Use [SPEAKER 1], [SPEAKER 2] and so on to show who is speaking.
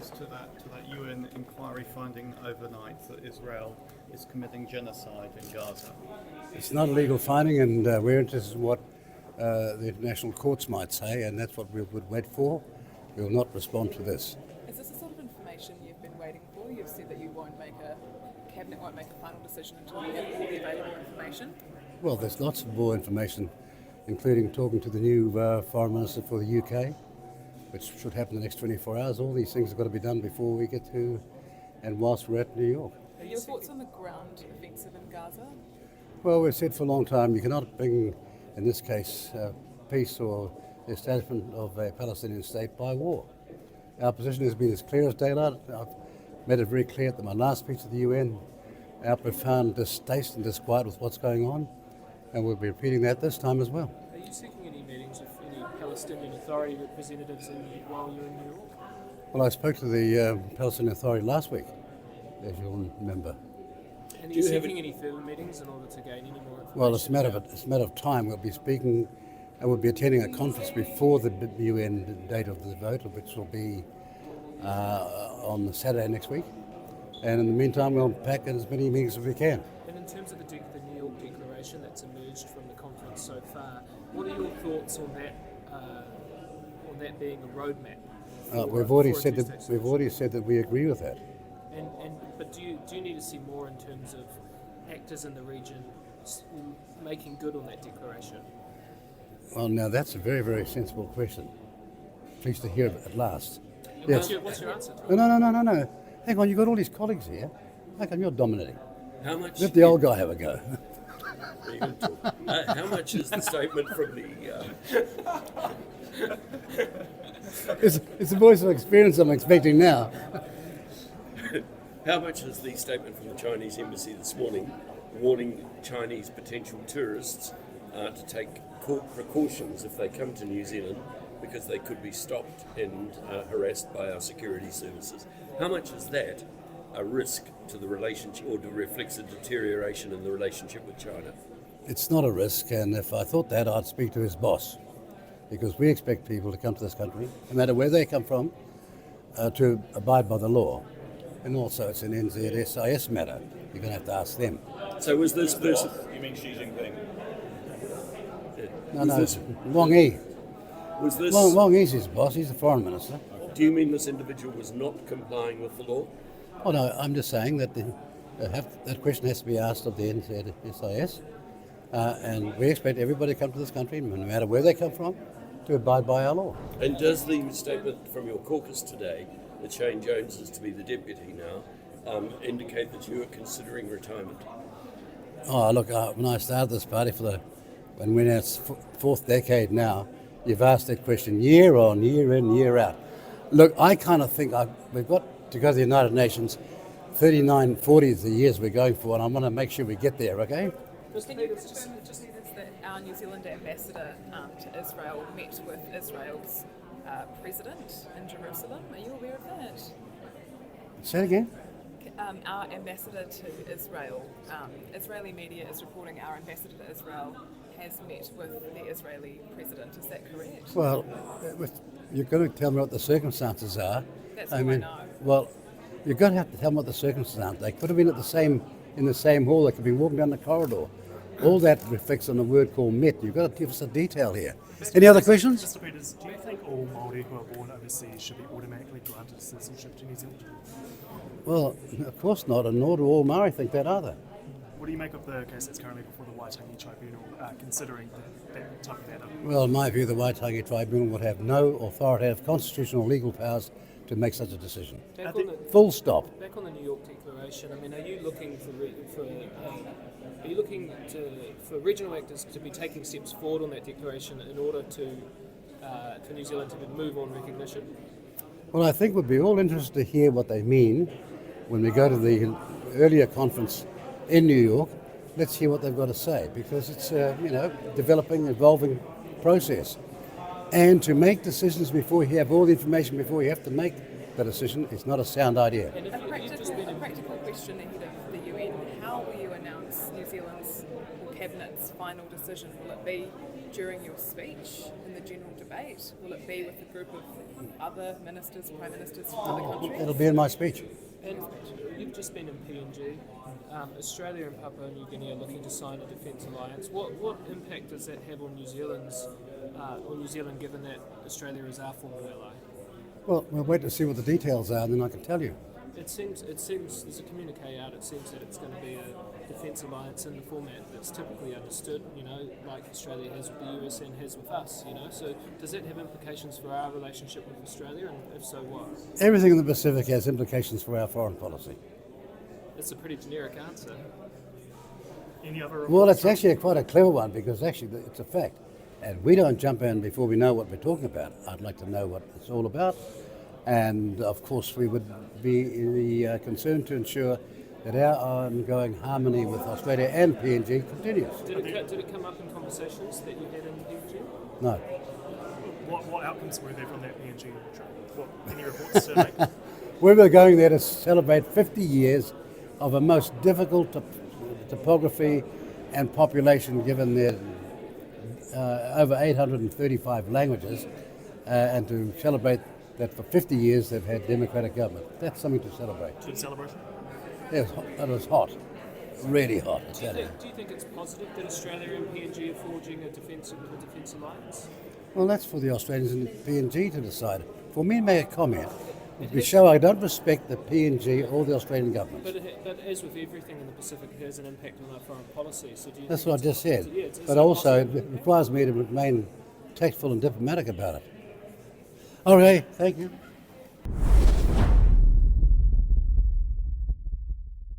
[SPEAKER 1] response to that UN inquiry finding overnight that Israel is committing genocide in Gaza?
[SPEAKER 2] It's not a legal finding, and we're interested in what the international courts might say, and that's what we would wait for. We will not respond to this.
[SPEAKER 3] Is this the sort of information you've been waiting for? You've said that Cabinet won't make a final decision until you have all the available information.
[SPEAKER 2] Well, there's lots of more information, including talking to the new Foreign Minister for the UK, which should happen in the next 24 hours. All these things have got to be done before we get to, and whilst we're at New York.
[SPEAKER 3] Your thoughts on the ground offensive in Gaza?
[SPEAKER 2] Well, we've said for a long time you cannot bring, in this case, peace or the establishment of a Palestinian state by war. Our position has been as clear as daylight. I've made it very clear at my last speech to the UN, our profound distaste and disquiet with what's going on, and we'll be repeating that this time as well.
[SPEAKER 4] Are you seeking any meetings with any Palestinian Authority representatives while you're in New York?
[SPEAKER 2] Well, I spoke to the Palestinian Authority last week, as you'll remember.
[SPEAKER 4] And are you seeking any further meetings in order to gain any more information?
[SPEAKER 2] Well, it's a matter of time. We'll be speaking, and we'll be attending a conference before the UN date of the vote, which will be on the Saturday next week. And in the meantime, we'll pack as many meetings as we can.
[SPEAKER 4] And in terms of the New York Declaration that's emerged from the conference so far, what are your thoughts on that being a roadmap?
[SPEAKER 2] We've already said that we agree with that.
[SPEAKER 4] But do you need to see more in terms of actors in the region making good on that declaration?
[SPEAKER 2] Well, now that's a very, very sensible question. Pleased to hear it at last.
[SPEAKER 4] Yes. What's your answer to it?
[SPEAKER 2] No. Hang on, you've got all these colleagues here. How come you're dominating?
[SPEAKER 5] How much?
[SPEAKER 2] Let the old guy have a go.
[SPEAKER 5] How much is the statement from the?
[SPEAKER 2] It's a voice of experience I'm expecting now.
[SPEAKER 5] How much is the statement from the Chinese embassy this morning, warning Chinese potential tourists to take precautions if they come to New Zealand because they could be stopped and harassed by our security services? How much is that a risk to the relationship, or reflects a deterioration in the relationship with China?
[SPEAKER 2] It's not a risk, and if I thought that, I'd speak to his boss, because we expect people to come to this country, no matter where they come from, to abide by the law. And also, it's an NZSIS matter. You're going to have to ask them.
[SPEAKER 5] So was this person?
[SPEAKER 1] You mean Xi Jinping?
[SPEAKER 2] No, Wang Yi.
[SPEAKER 5] Was this?
[SPEAKER 2] Wang Yi's his boss. He's the foreign minister.
[SPEAKER 5] Do you mean this individual was not complying with the law?
[SPEAKER 2] Oh no, I'm just saying that that question has to be asked of the NZSIS, and we expect everybody to come to this country, no matter where they come from, to abide by our law.
[SPEAKER 5] And does the statement from your caucus today, that Shane Jones is to be the deputy now, indicate that you are considering retirement?
[SPEAKER 2] Oh, look, when I started this party when we're in its fourth decade now, you've asked that question year on, year in, year out. Look, I kind of think we've got to go to the United Nations. 39, 40 is the years we're going for, and I want to make sure we get there, okay?
[SPEAKER 3] Can you confirm that our New Zealand ambassador to Israel met with Israel's president in Jerusalem? Are you aware of that?
[SPEAKER 2] Say it again?
[SPEAKER 3] Our ambassador to Israel, Israeli media is reporting our ambassador to Israel has met with the Israeli president. Is that correct?
[SPEAKER 2] Well, you're going to tell me what the circumstances are.
[SPEAKER 3] That's all I know.
[SPEAKER 2] Well, you're going to have to tell me what the circumstances are. They could have been in the same hall. They could be walking down the corridor. All that reflects on a word called met. You've got to give us a detail here. Any other questions?
[SPEAKER 6] Mr. Peters, do you think all Maori who are born overseas should be automatically granted citizenship to New Zealand?
[SPEAKER 2] Well, of course not, and nor do all Maori think that either.
[SPEAKER 6] What do you make of the case that's currently before the Waitangi Tribunal, considering that type of matter?
[SPEAKER 2] Well, in my view, the Waitangi Tribunal would have no authoritative constitutional legal powers to make such a decision. Full stop.
[SPEAKER 4] Back on the New York Declaration, I mean, are you looking for regional actors to be taking steps forward on that declaration in order for New Zealand to move on recognition?
[SPEAKER 2] Well, I think we'd be all interested to hear what they mean when we go to the earlier conference in New York. Let's hear what they've got to say, because it's developing, evolving process. And to make decisions before you have all the information, before you have to make the decision, is not a sound idea.
[SPEAKER 3] A practical question ahead of the UN. How will you announce New Zealand's or Cabinet's final decision? Will it be during your speech in the general debate? Will it be with a group of other ministers, prime ministers from other countries?
[SPEAKER 2] It'll be in my speech.
[SPEAKER 4] And you've just been in PNG. Australia and Papua New Guinea are looking to sign a defence alliance. What impact does that have on New Zealand's on New Zealand, given that Australia is our former ally?
[SPEAKER 2] Well, we'll wait to see what the details are, and then I can tell you.
[SPEAKER 4] It seems there's a communique out. It seems that it's going to be a defence alliance in the format that's typically understood. You know, like Australia has with the US and has with us. You know, so does that have implications for our relationship with Australia? And if so, what?
[SPEAKER 2] Everything in the Pacific has implications for our foreign policy.
[SPEAKER 4] It's a pretty generic answer.
[SPEAKER 6] Any other
[SPEAKER 2] Well,
[SPEAKER 6] reports
[SPEAKER 2] it's actually quite a clever one because actually it's a fact. And we don't jump in before we know what we're talking about. I'd like to know what it's all about. And of course, we would be concerned to ensure that our ongoing harmony with Australia and PNG continues.
[SPEAKER 4] Did it come up in conversations that you had in PNG?
[SPEAKER 2] No.
[SPEAKER 6] what outcomes were there from that PNG trip? Any reports to make?
[SPEAKER 2] We were going there to celebrate 50 years of a most difficult topography and population given their over 835 languages and to celebrate that for 50 years they've had democratic government. That's something to celebrate.
[SPEAKER 6] Good celebration.
[SPEAKER 2] It was hot, really hot. I tell you.
[SPEAKER 4] Do you think it's positive that Australia and PNG are forging a defence alliance?
[SPEAKER 2] Well, that's for the Australians and the PNG to decide. For me to make a comment would be show I don't respect the PNG or the Australian government.
[SPEAKER 4] But as with everything in the Pacific, it has an impact on our foreign policy. So do you
[SPEAKER 2] That's
[SPEAKER 4] think
[SPEAKER 2] what I just said.
[SPEAKER 4] it's
[SPEAKER 2] But also it requires me to remain tactful and diplomatic about it. Okay, thank you.